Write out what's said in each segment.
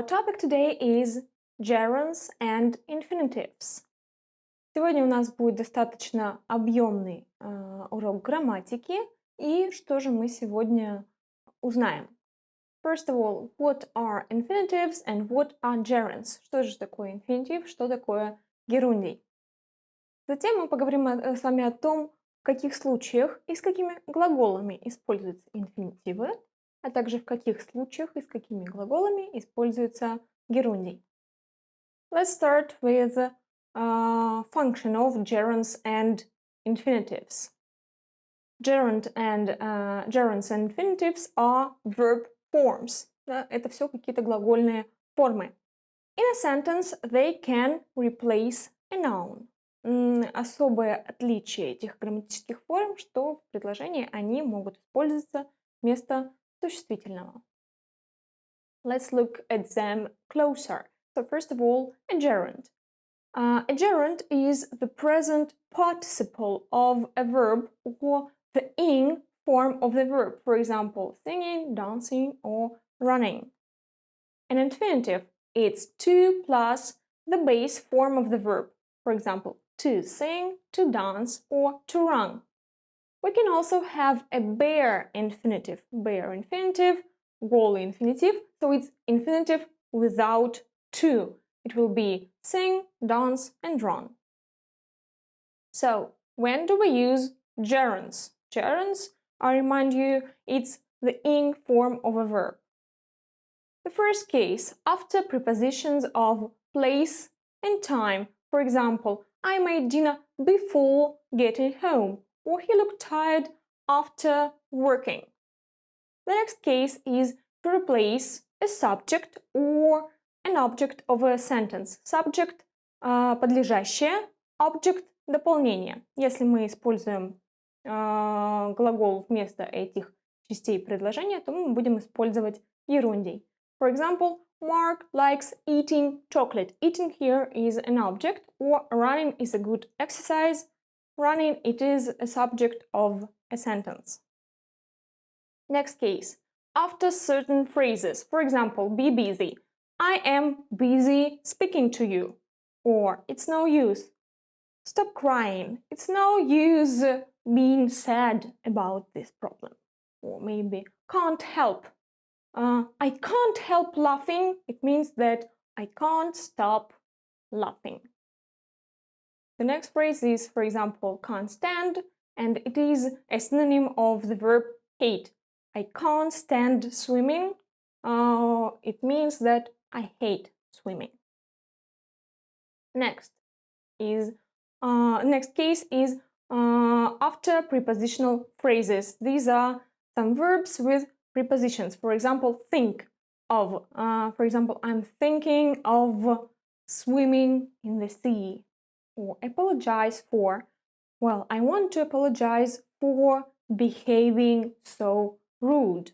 Our topic today is gerunds and infinitives. Сегодня у нас будет достаточно объемный урок грамматики. И что же мы сегодня узнаем? First of all, what are infinitives and what are gerunds? Что же такое infinitive, что такое герундий? Затем мы поговорим с вами о том, в каких случаях и с какими глаголами используются инфинитивы, а также в каких случаях и с какими глаголами используется герундий. Let's start with function of gerunds and infinitives. Gerunds and infinitives are verb forms. Да, это все какие-то глагольные формы. In a sentence, they can replace a noun. Особое отличие этих грамматических форм, что в предложении они могут использоваться вместо существительного. Let's look at them closer. So first of all, a gerund. A gerund is the present participle of a verb or the ing form of the verb. For example, singing, dancing, or running. An infinitive, it's to plus the base form of the verb. For example, to sing, to dance, or to run. We can also have a bare infinitive. Bare infinitive, голый infinitive, so it's infinitive without to. It will be sing, dance, and run. So, when do we use gerunds? Gerunds, I remind you, it's the ing form of a verb. The first case, after prepositions of place and time. For example, I made dinner before getting home, or he looked tired after working. The next case is to replace a subject or an object of a sentence. Subject подлежащее, object дополнение. Если мы используем глагол вместо этих частей предложения, то мы будем использовать герундий. For example, Mark likes eating chocolate. Eating here is an object, or running is a good exercise. Running, it is a subject of a sentence. Next case, after certain phrases. For example, be busy. I am busy speaking to you. Or, it's no use. Stop crying. It's no use being sad about this problem. Or maybe, can't help. I can't help laughing. It means that I can't stop laughing. The next phrase is, for example, can't stand, and it is a synonym of the verb hate. I can't stand swimming. It means that I hate swimming. Next case is after prepositional phrases. These are some verbs with prepositions. For example, think of. For example, I'm thinking of swimming in the sea. Or apologize for. Well, I want to apologize for behaving so rude.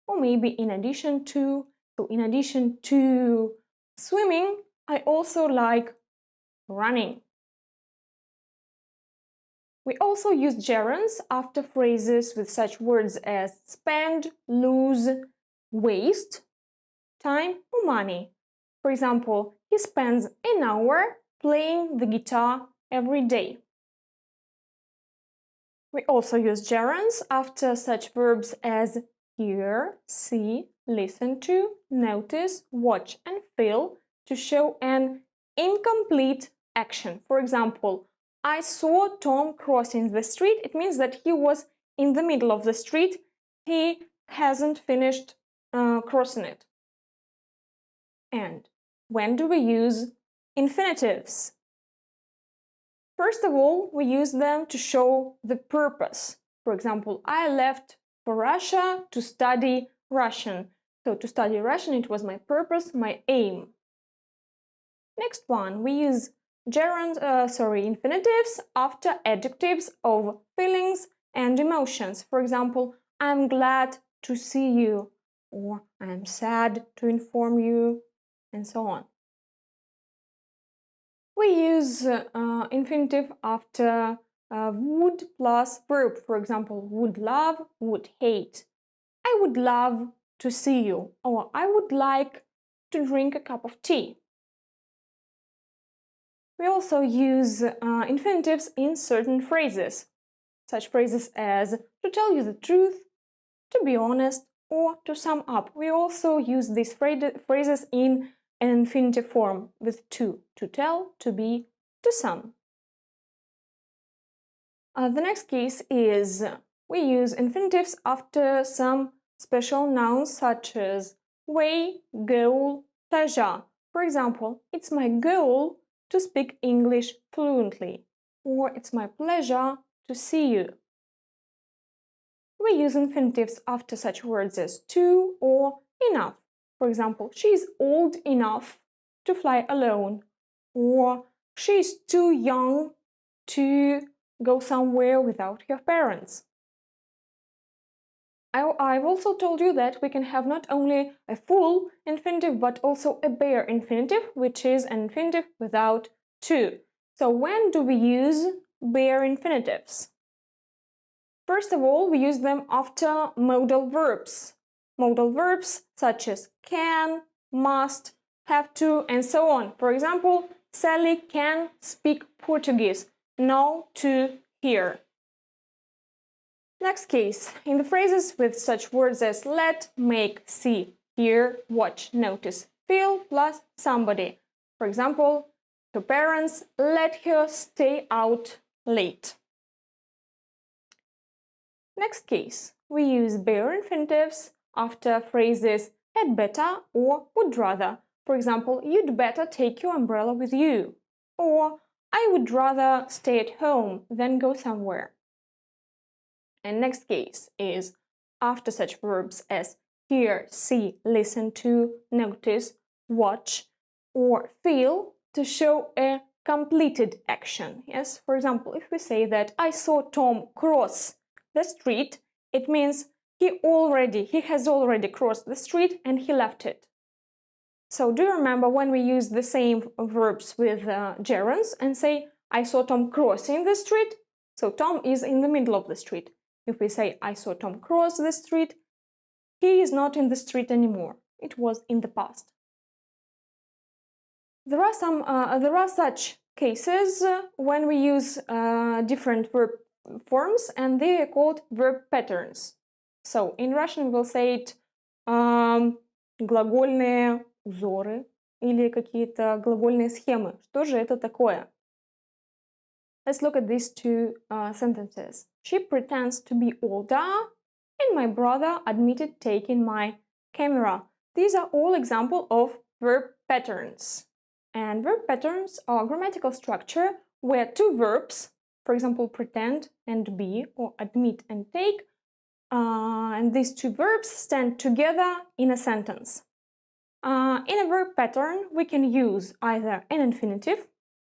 Or maybe in addition to. So in addition to swimming, I also like running. We also use gerunds after phrases with such words as spend, lose, waste, time, or money. For example, he spends an hour playing the guitar every day. We also use gerunds after such verbs as hear, see, listen to, notice, watch, and feel to show an incomplete action. For example, I saw Tom crossing the street. It means that he was in the middle of the street. He hasn't finished crossing it. And when do we use infinitives? First of all, we use them to show the purpose. For example, I left for Russia to study Russian. So to study Russian, it was my purpose, my aim. Next one, we use infinitives after adjectives of feelings and emotions. For example, I'm glad to see you, or I'm sad to inform you, and so on. We use infinitive after would plus verb. For example, would love, would hate. I would love to see you, or I would like to drink a cup of tea. We also use infinitives in certain phrases, such phrases as to tell you the truth, to be honest, or to sum up. We also use these phrases in an infinitive form with to tell, to be, to sum. The next case is we use infinitives after some special nouns such as way, goal, pleasure. For example, it's my goal to speak English fluently, or it's my pleasure to see you. We use infinitives after such words as to or enough. For example, she is old enough to fly alone, or she is too young to go somewhere without her parents. I've also told you that we can have not only a full infinitive but also a bare infinitive, which is an infinitive without to. So when do we use bare infinitives? First of all, we use them after modal verbs. Modal verbs such as can, must, have to, and so on. For example, Sally can speak Portuguese. No to hear. Next case, in the phrases with such words as let, make, see, hear, watch, notice, feel, plus somebody. For example, her parents let her stay out late. Next case, we use bare infinitives after phrases had better or would rather. For example, you'd better take your umbrella with you. Or I would rather stay at home than go somewhere. And next case is after such verbs as hear, see, listen to, notice, watch, or feel to show a completed action. Yes, for example, if we say that I saw Tom cross the street, it means he has already crossed the street and he left it. So do you remember when we use the same verbs with gerunds and say I saw Tom crossing the street? So Tom is in the middle of the street. If we say I saw Tom cross the street, he is not in the street anymore. It was in the past. There are such cases when we use different verb forms, and they are called verb patterns. So in Russian we'll say it глагольные узоры или какие-то глагольные схемы. Что же это такое? Let's look at these two sentences. She pretends to be older, and my brother admitted taking my camera. These are all examples of verb patterns. And verb patterns are grammatical structure where two verbs, for example, pretend and be, or admit and take, and these two verbs stand together in a sentence. In a verb pattern, we can use either an infinitive,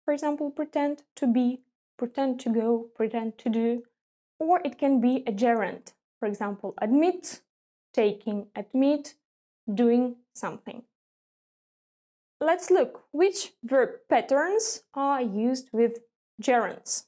for example, pretend to be, pretend to go, pretend to do, or it can be a gerund, for example, admit, taking, admit, doing something. Let's look which verb patterns are used with gerunds.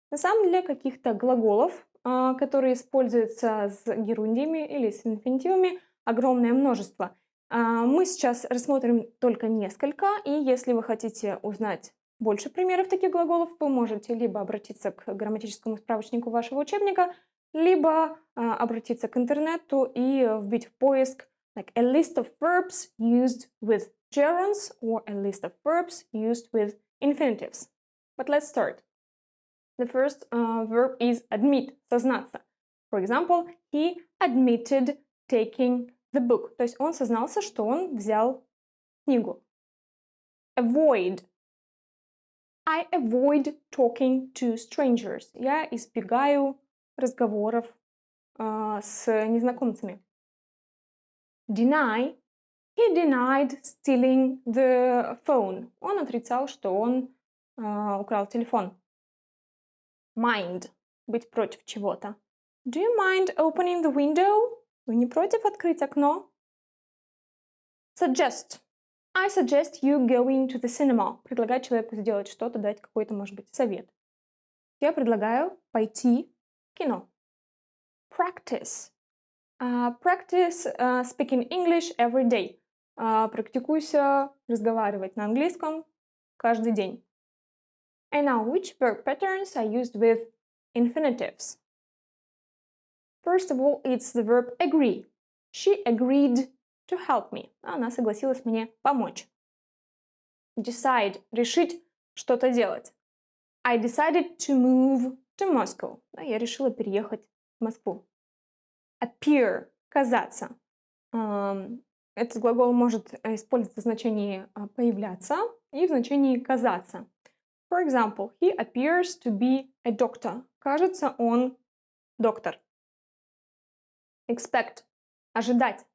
На самом деле каких-то глаголов, которые используются с герундиями или с инфинитивами, огромное множество. Мы сейчас рассмотрим только несколько, и если вы хотите узнать больше примеров таких глаголов, вы можете либо обратиться к грамматическому справочнику вашего учебника, либо обратиться к интернету и вбить в поиск like a list of verbs used with gerunds or a list of verbs used with infinitives. But let's start. The first verb is admit, сознаться. For example, he admitted taking the book. То есть он сознался, что он взял книгу. Avoid. I avoid talking to strangers. Я избегаю разговоров с незнакомцами. Deny. He denied stealing the phone. Он отрицал, что он украл телефон. Mind. Быть против чего-то. Do you mind opening the window? Вы не против открыть окно? Suggest. I suggest you going to the cinema. Предлагать человеку сделать что-то, дать какой-то, может быть, совет. Я предлагаю пойти в кино. Practice. Practice speaking English every day. практикуйся разговаривать на английском каждый день. And now, which verb patterns are used with infinitives? First of all, it's the verb agree. She agreed to help me. Она согласилась мне помочь. Decide – решить что-то делать. I decided to move to Moscow. Я решила переехать в Москву. Appear – казаться. Этот глагол может использоваться в значении появляться и в значении казаться. For example, he appears to be a doctor. Кажется, он доктор. Expect – ожидать.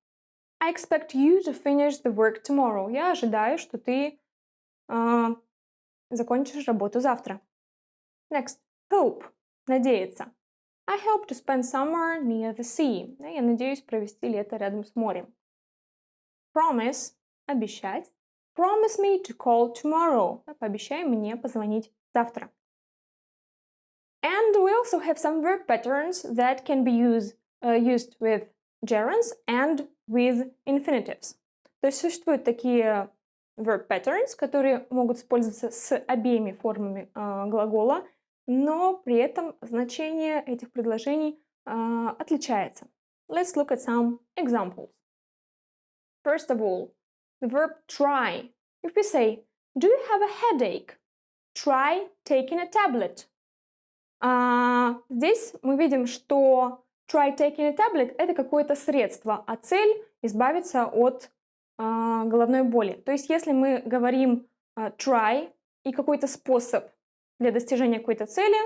I expect you to finish the work tomorrow. Я ожидаю, что ты закончишь работу завтра. Next. Hope – надеяться. I hope to spend summer near the sea. Я надеюсь провести лето рядом с морем. Promise – обещать. Promise me to call tomorrow. Пообещай мне позвонить завтра. And we also have some verb patterns that can be used with gerunds and with infinitives. То есть существуют такие verb patterns, которые могут использоваться с обеими формами глагола, но при этом значение этих предложений отличается. Let's look at some examples. First of all, the verb try. If we say, do you have a headache? Try taking a tablet. Здесь мы видим, что try taking a tablet – это какое-то средство, а цель – избавиться от головной боли. То есть если мы говорим try и какой-то способ для достижения какой-то цели,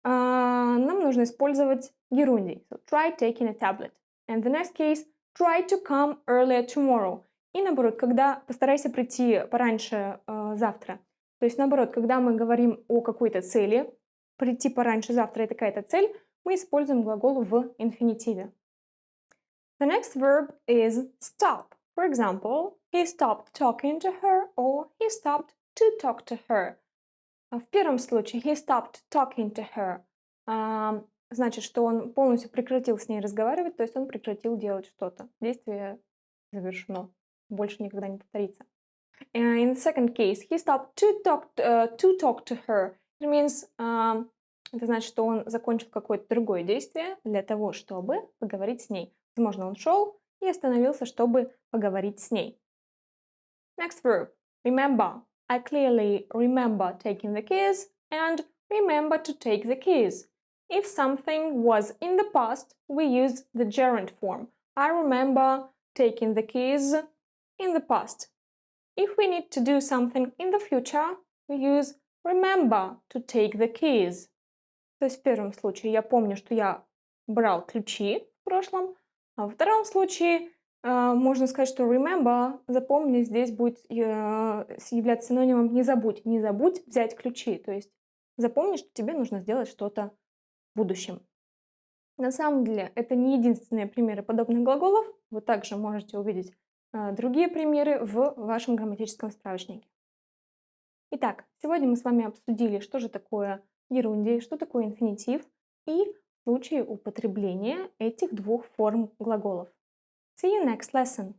нам нужно использовать герундий. So, try taking a tablet. And the next case, try to come earlier tomorrow. И наоборот, когда постарайся прийти пораньше завтра. То есть наоборот, когда мы говорим о какой-то цели, прийти пораньше завтра – это какая-то цель, мы используем глагол в инфинитиве. The next verb is stop. For example, he stopped talking to her or he stopped to talk to her. В первом случае he stopped talking to her значит, что он полностью прекратил с ней разговаривать, то есть он прекратил делать что-то. Действие завершено. Больше никогда не повторится. In the second case, he stopped to talk to her. It means, это значит, что он закончил какое-то другое действие для того, чтобы поговорить с ней. Возможно, он шел и остановился, чтобы поговорить с ней. Next verb. Remember. I clearly remember taking the keys and remember to take the keys. If something was in the past, we use the gerund form. I remember taking the keys in the past. If we need to do something in the future, we use remember to take the keys. То есть в первом случае я помню, что я брал ключи в прошлом, а во втором случае можно сказать, что remember, запомни, здесь будет являться синонимом не забудь. Не забудь взять ключи. То есть запомни, что тебе нужно сделать что-то в будущем. На самом деле, это не единственные примеры подобных глаголов. Вы также можете увидеть другие примеры в вашем грамматическом справочнике. Итак, сегодня мы с вами обсудили, что же такое герундий, что такое инфинитив и случаи употребления этих двух форм глаголов. See you next lesson.